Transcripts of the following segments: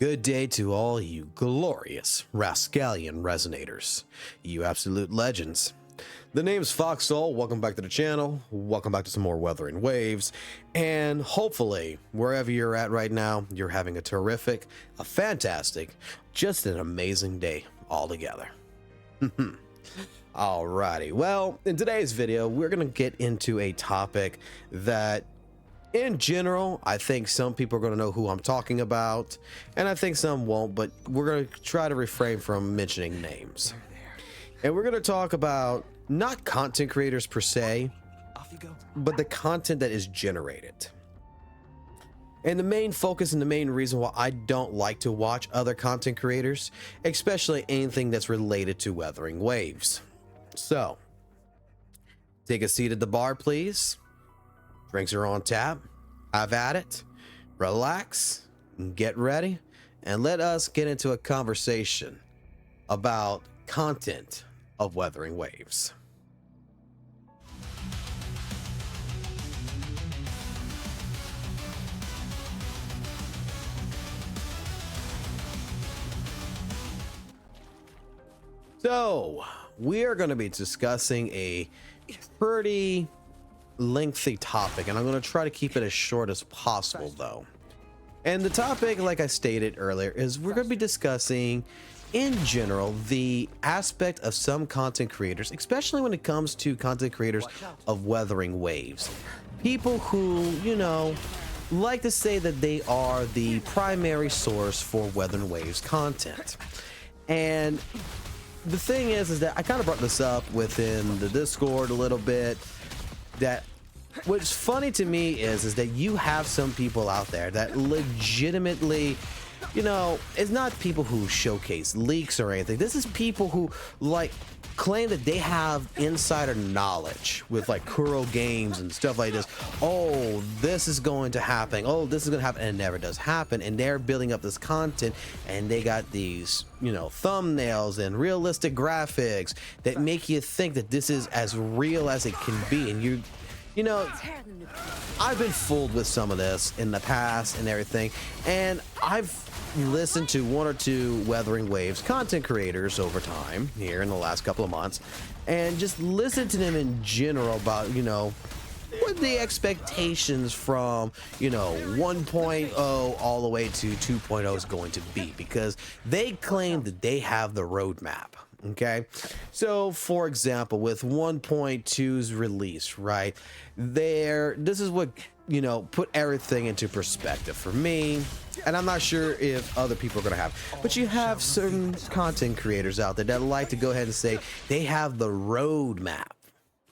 Good day to all you glorious Rascallian resonators, you absolute legends. The name's FOXSOL. Welcome back to the channel. Welcome back to some more Wuthering Waves. And hopefully, wherever you're at right now, you're having a terrific, a fantastic, just an amazing day altogether. Alrighty. Well, in today's video, we're going to get into a topic that in general, I think some people are going to know who I'm talking about, and I think some won't, but we're going to try to refrain from mentioning names. And we're going to talk about not content creators per se, but the content that is generated. And the main focus and the main reason why I don't like to watch other content creators, especially anything that's related to Wuthering Waves. So, take a seat at the bar, please. Drinks are on tap. Have at it. Relax. Get ready. And let us get into a conversation about content of Wuthering Waves. So, we are going to be discussing a pretty lengthy topic, and I'm going to try to keep it as short as possible though. And the topic, like I stated earlier, is we're going to be discussing in general the aspect of some content creators, especially when it comes to content creators of Wuthering Waves. People who, you know, like to say that they are the primary source for Wuthering Waves content. And the thing is that I kind of brought this up within the Discord a little bit, that what's funny to me is that you have some people out there that legitimately, you know, it's not people who showcase leaks or anything. This is people who like claim that they have insider knowledge with like Kuro games and stuff like this. Oh, this is going to happen. Oh, this is going to happen. And it never does happen. And they're building up this content, and they got these, you know, thumbnails and realistic graphics that make you think that this is as real as it can be. And you know, I've been fooled with some of this in the past and everything, and I've listened to one or two Wuthering Waves content creators over time here in the last couple of months, and just listen to them in general about, you know, what the expectations from, you know, 1.0 all the way to 2.0 is going to be, because they claim that they have the roadmap. Okay, so for example, with 1.2's release, right there, this is what, you know, put everything into perspective for me, and I'm not sure if other people are gonna have, but you have certain content creators out there that like to go ahead and say they have the roadmap,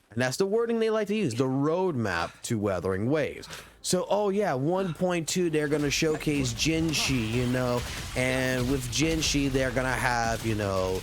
and that's the wording they like to use, the roadmap to Wuthering Waves. So, oh yeah, 1.2, they're going to showcase Jinshi, you know, and with Jinshi, they're going to have, you know,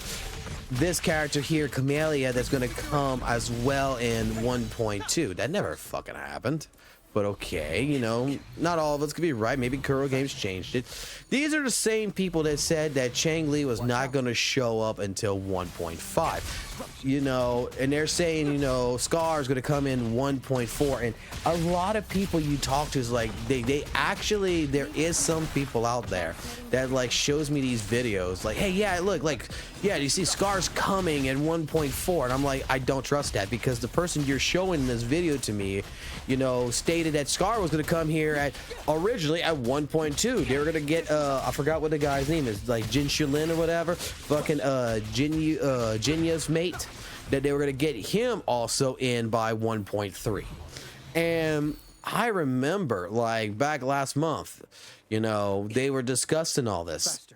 this character here, Camellia, that's going to come as well in 1.2. That never fucking happened. But okay, you know, not all of us could be right. Maybe Kuro Games changed it. These are the same people that said that Chang Li was not going to show up until 1.5. You know, and they're saying, you know, Scar is going to come in 1.4. And a lot of people you talk to is like, they actually, there is some people out there that like shows me these videos like, hey, yeah, look, like, yeah, you see Scar's coming in 1.4. And I'm like, I don't trust that, because the person you're showing this video to me, you know, stated that Scar was going to come here at originally at 1.2. They were going to get, I forgot what the guy's name is, like Jin Shulin or whatever, fucking Jinya's mate, that they were going to get him also in by 1.3. And I remember like back last month, you know, they were discussing all this.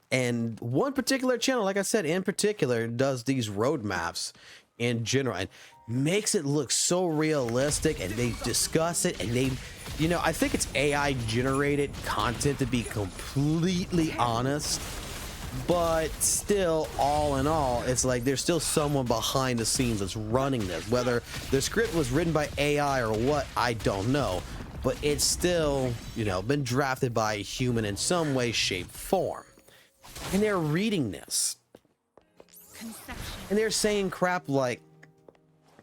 And one particular channel, like I said, in particular, does these roadmaps in general and makes it look so realistic, and they discuss it, and they, you know, I think it's AI generated content, to be completely honest, but still, all in all, it's like there's still someone behind the scenes that's running this. Whether the script was written by AI or what, I don't know, but it's still, you know, been drafted by a human in some way, shape, form. And they're reading this, and they're saying crap like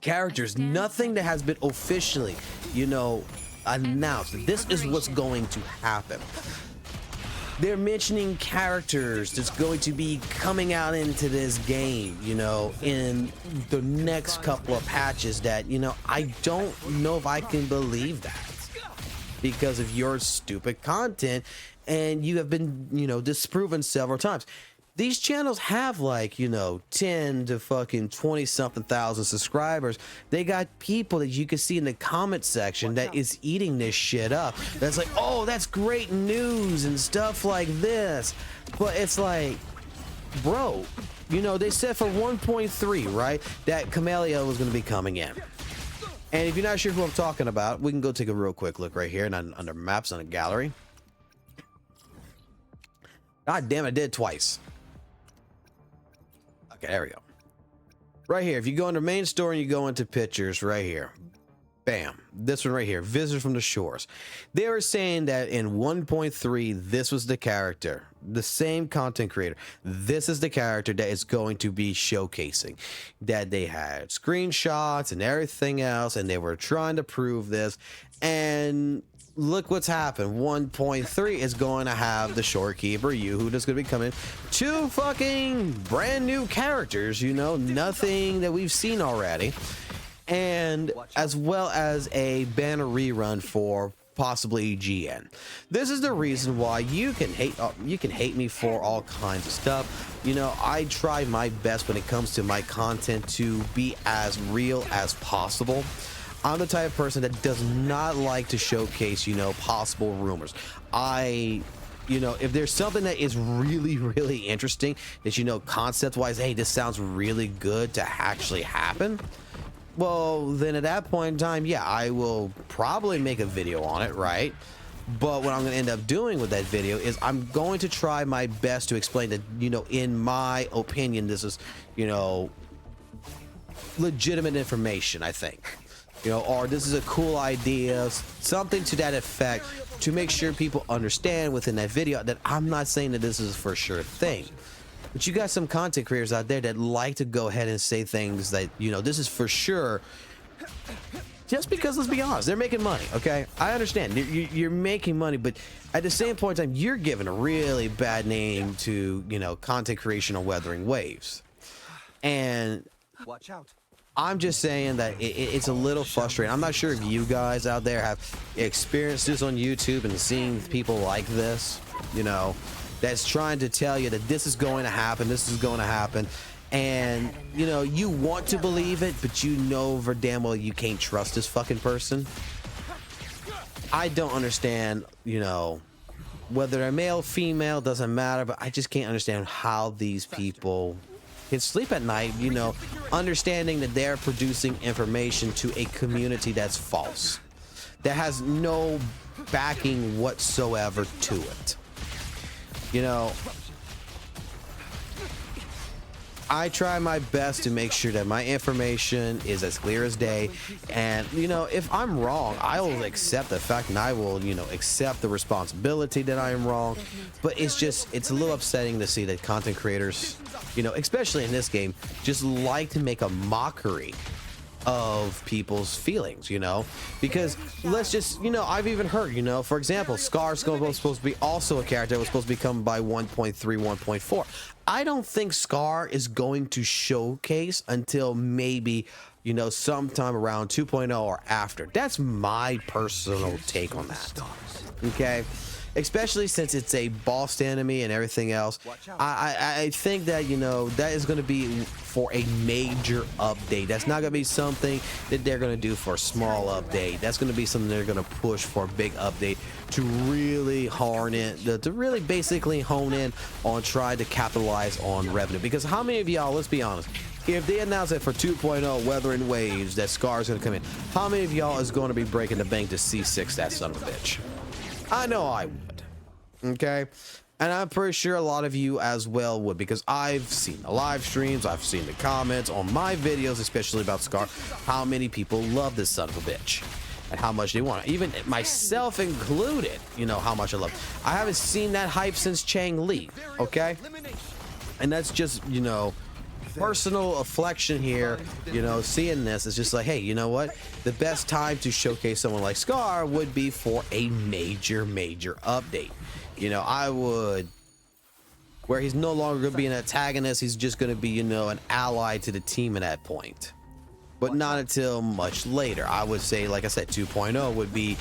characters, nothing that has been officially, you know, announced. This is what's going to happen. they're mentioning characters that's going to be coming out into this game, you know, in the next couple of patches that, you know, I don't know if I can believe that because of your stupid content, and you have been, you know, disproven several times. These channels have like, you know, 10 to fucking 20 something thousand subscribers. They got people that you can see in the comment section that is eating this shit up. That's like, oh, that's great news and stuff like this. But it's like, bro, you know, they said for 1.3, right, that Camellia was going to be coming in. And if you're not sure who I'm talking about, we can go take a real quick look right here and under maps on a gallery. God damn, I did twice. Okay, there we go. Right here, if you go into main store and you go into pictures right here, bam, this one right here, Visitors from the Shores. They were saying that in 1.3, this was the character, the same content creator. This is the character that is going to be showcasing. That they had screenshots and everything else, and they were trying to prove this. And look what's happened. 1.3 is going to have the Shorekeeper, Yoo-Hoo, that's going to be coming. 2 fucking brand new characters, you know, nothing that we've seen already. And as well as a banner rerun for possibly GN. This is the reason why you can hate me for all kinds of stuff. You know, I try my best when it comes to my content to be as real as possible. I'm the type of person that does not like to showcase, you know, possible rumors. You know, if there's something that is really, really interesting that, you know, concept wise, hey, this sounds really good to actually happen. Well, then at that point in time, yeah, I will probably make a video on it, right? But what I'm going to end up doing with that video is I'm going to try my best to explain that, you know, in my opinion, this is, you know, legitimate information, I think. You know, or this is a cool idea, something to that effect, to make sure people understand within that video that I'm not saying that this is for sure thing. But you got some content creators out there that like to go ahead and say things that, you know, this is for sure, just because, let's be honest, they're making money, okay? I understand, you're making money, but at the same point in time, you're giving a really bad name to, you know, content creation on WutheringWaves. And watch out. I'm just saying that it's a little frustrating. I'm not sure if you guys out there have experienced this on YouTube and seen people like this, you know, that's trying to tell you that this is going to happen, this is going to happen, and, you know, you want to believe it, but you know for damn well you can't trust this fucking person. I don't understand, you know, whether they're male, female, doesn't matter, but I just can't understand how these people can sleep at night, you know, understanding that they're producing information to a community that's false, that has no backing whatsoever to it. You know, I try my best to make sure that my information is as clear as day, and, you know, if I'm wrong, I will accept the fact, and I will, you know, accept the responsibility that I am wrong. But it's just, it's a little upsetting to see that content creators, you know, especially in this game, just like to make a mockery of people's feelings, you know, because let's just, you know, I've even heard, you know, for example, Scar's supposed to be also a character that was supposed to become by 1.3, 1.4. I don't think Scar is going to showcase until maybe, you know, sometime around 2.0 or after. That's my personal take on that. Okay, especially since it's a boss enemy and everything else. I think that, you know, that is going to be for a major update. That's not going to be something that they're going to do for a small update. That's going to be something they're going to push for a big update to really hone in, to really basically hone in on trying to capitalize on revenue. Because how many of y'all, let's be honest, if they announce it for 2.0 WutheringWaves that Scar's going to come in, how many of y'all is going to be breaking the bank to C6 that son of a bitch? I know I would. Okay, and I'm pretty sure a lot of you as well would, because I've seen the live streams, I've seen the comments on my videos, especially about Scar, how many people love this son of a bitch and how much they want it. Even myself included, you know how much I love it. I haven't seen that hype since Chang Li, okay? And that's just, you know, personal afflection here, you know, seeing this is just like, hey, you know what, the best time to showcase someone like Scar would be for a major update. You know, I would, where he's no longer going to be an antagonist, he's just going to be, you know, an ally to the team at that point. But not until much later. I would say, like I said, 2.0 would be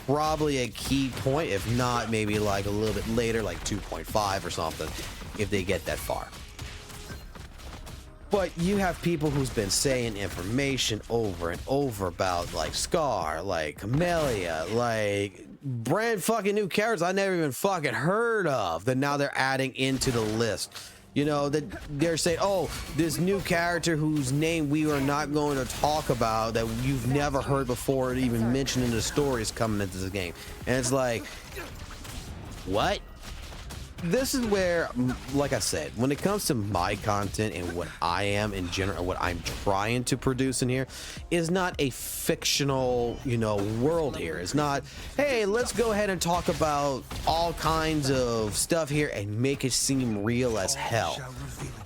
probably a key point, if not maybe like a little bit later, like 2.5 or something, if they get that far. But you have people who's been saying information over and over about like Scar, like Camellia, like brand fucking new characters I never even fucking heard of that now they're adding into the list. You know, that they're saying, oh, this new character whose name we are not going to talk about, that you've never heard before or even mentioned in the story, is coming into the game. And it's like, what? This is where, like I said, when it comes to my content and what I am in general, what I'm trying to produce in here is not a fictional, you know, world here. It's not, hey, let's go ahead and talk about all kinds of stuff here and make it seem real as hell.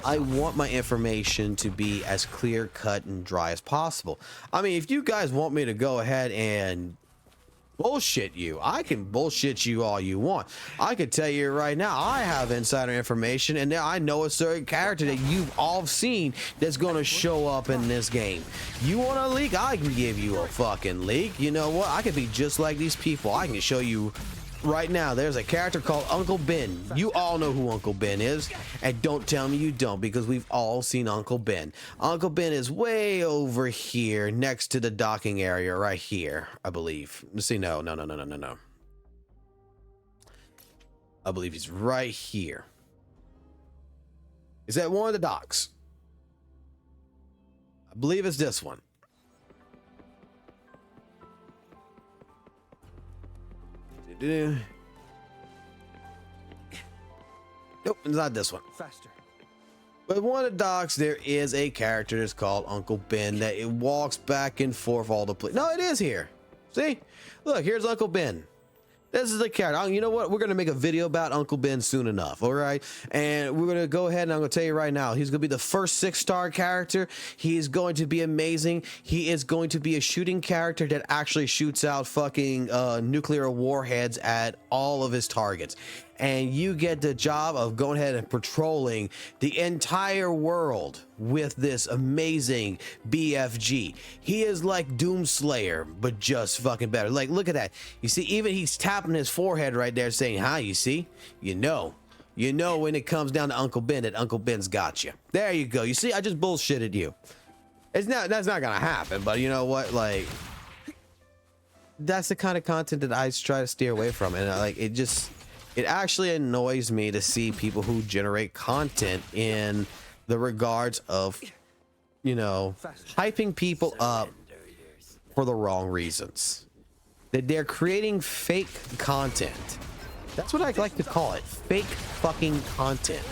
I want my information to be as clear cut and dry as possible. I mean, if you guys want me to go ahead and bullshit you, I can bullshit you all you want. I could tell you right now, I have insider information and now I know a certain character that you've all seen that's going to show up in this game. You want a leak? I can give you a fucking leak. You know what? I could be just like these people. I can show you right now. There's a character called Uncle Ben. You all know who Uncle Ben is, and don't tell me you don't, because we've all seen Uncle Ben. Uncle Ben is way over here next to the docking area right here, I believe. Let's see. No. I believe he's right here. Is that one of the docks? I believe it's this one. Nope, it's not this one. Faster. But one of the docks, there is a character that's called Uncle Ben that it walks back and forth all the place. No, it is here. See? Look, here's Uncle Ben. This is the character. You know what? We're going to make a video about Uncle Ben soon enough, all right? And we're going to go ahead and I'm going to tell you right now, he's going to be the first 6-star character. He is going to be amazing. He is going to be a shooting character that actually shoots out fucking nuclear warheads at all of his targets. And you get the job of going ahead and patrolling the entire world with this amazing BFG. He is like Doomslayer, but just fucking better. Like, look at that. You see, even he's tapping his forehead right there saying, hi, you see? You know when it comes down to Uncle Ben that Uncle Ben's got you. There you go. You see, I just bullshitted you. That's not gonna happen, but you know what? Like, that's the kind of content that I try to steer away from. And like, it actually annoys me to see people who generate content in the regards of, you know, hyping people up for the wrong reasons. That they're creating fake content. That's what I like to call it. Fake fucking content.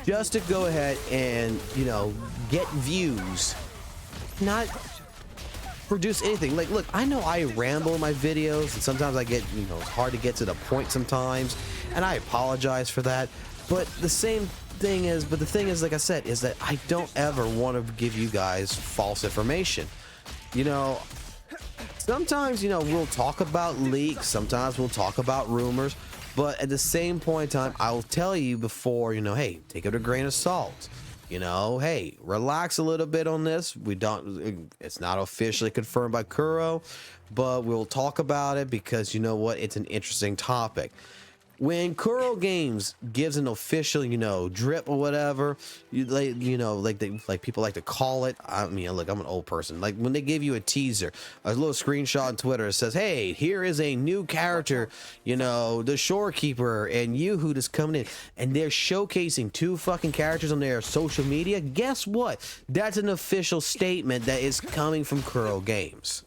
Just to go ahead and, you know, get views. Not produce anything. Like, look, I know I ramble in my videos and sometimes I get, you know, it's hard to get to the point sometimes, and I apologize for that. But the thing is, like I said, is that I don't ever want to give you guys false information. You know, sometimes, you know, we'll talk about leaks, sometimes we'll talk about rumors, but at the same point in time, I will tell you before, you know, hey, take it with a grain of salt. You know, hey, relax a little bit on this. It's not officially confirmed by Kuro, but we'll talk about it because you know what? It's an interesting topic. When Kuro Games gives an official, you know, drip or whatever, like people like to call it. I mean, look, I'm an old person. Like when they give you a teaser, a little screenshot on Twitter, it says, "Hey, here is a new character, you know, the Shorekeeper and Yoo-Hoo is coming in," and they're showcasing 2 fucking characters on their social media. Guess what? That's an official statement that is coming from Kuro Games.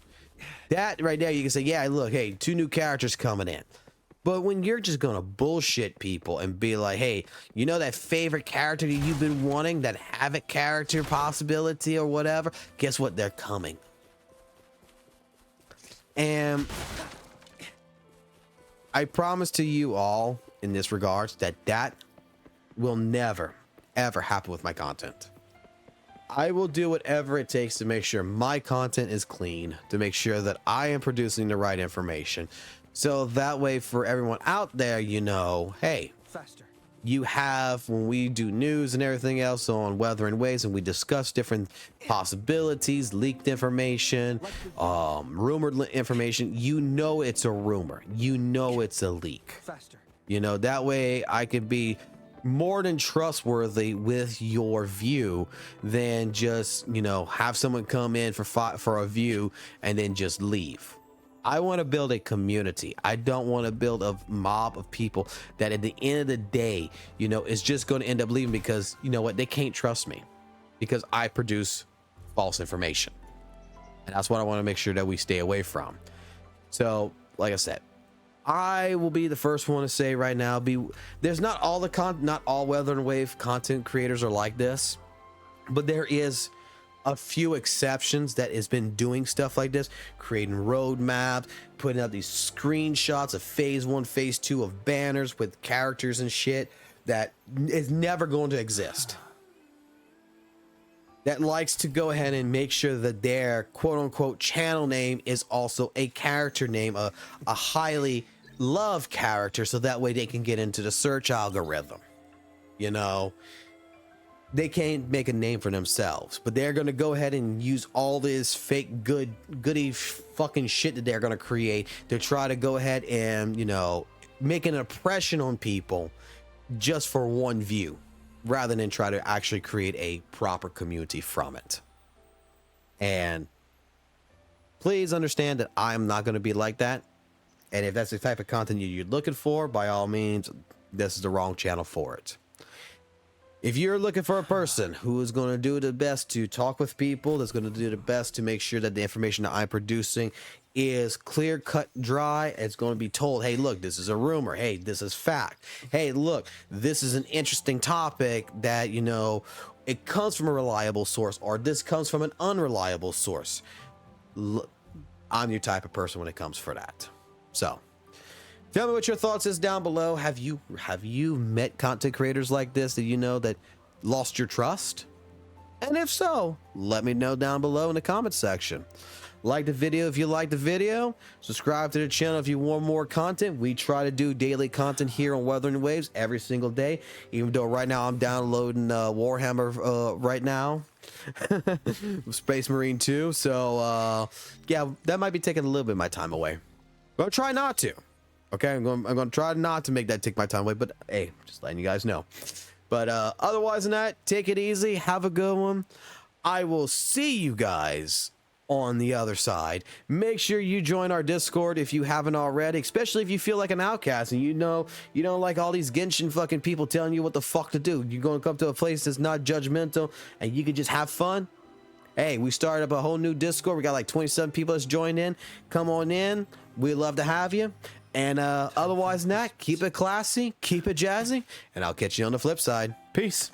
That right there, you can say, "Yeah, look, hey, 2 new characters coming in." But when you're just gonna bullshit people and be like, hey, you know that favorite character that you've been wanting, that Havoc character possibility or whatever, guess what? They're coming. And I promise to you all in this regards that will never, ever happen with my content. I will do whatever it takes to make sure my content is clean, to make sure that I am producing the right information. So that way for everyone out there, you know, hey, you have, when we do news and everything else on WutheringWaves and we discuss different possibilities, leaked information, rumored information, you know it's a rumor, you know it's a leak. You know, that way I could be more than trustworthy with your view than just, you know, have someone come in for a view and then just leave. I want to build a community. I don't want to build a mob of people that at the end of the day, you know, is just going to end up leaving because, you know what, they can't trust me because I produce false information. And that's what I want to make sure that we stay away from. So, like I said, I will be the first one to say right now, there's not all WutheringWave content creators are like this, but there is a few exceptions that has been doing stuff like this, creating roadmaps, putting out these screenshots of phase 1, phase 2 of banners with characters and shit that is never going to exist. That likes to go ahead and make sure that their quote unquote channel name is also a character name, a highly loved character, so that way they can get into the search algorithm. You know, they can't make a name for themselves, but they're going to go ahead and use all this fake goody fucking shit that they're going to create to try to go ahead and, you know, make an impression on people just for one view rather than try to actually create a proper community from it. And please understand that I'm not going to be like that. And if that's the type of content you're looking for, by all means, this is the wrong channel for it. If you're looking for a person who is going to do the best to talk with people, that's going to do the best to make sure that the information that I'm producing is clear, cut, dry, it's going to be told, hey, look, this is a rumor. Hey, this is fact. Hey, look, this is an interesting topic that, you know, it comes from a reliable source, or this comes from an unreliable source. I'm your type of person when it comes for that. So tell me what your thoughts is down below. Have you met content creators like this that you know that lost your trust? And if so, let me know down below in the comment section. Like the video if you like the video. Subscribe to the channel if you want more content. We try to do daily content here on WutheringWaves every single day. Even though right now I'm downloading Warhammer right now. Space Marine 2. So yeah, that might be taking a little bit of my time away. But I'll try not to. Okay, I'm going to try not to make that take my time away, but hey, just letting you guys know. But otherwise than that, take it easy. Have a good one. I will see you guys on the other side. Make sure you join our Discord if you haven't already, especially if you feel like an outcast and you know you don't like all these Genshin fucking people telling you what the fuck to do. You're going to come to a place that's not judgmental and you can just have fun. Hey, we started up a whole new Discord. We got like 27 people that's joined in. Come on in. We'd love to have you. And otherwise than that, keep it classy, keep it jazzy, and I'll catch you on the flip side. Peace.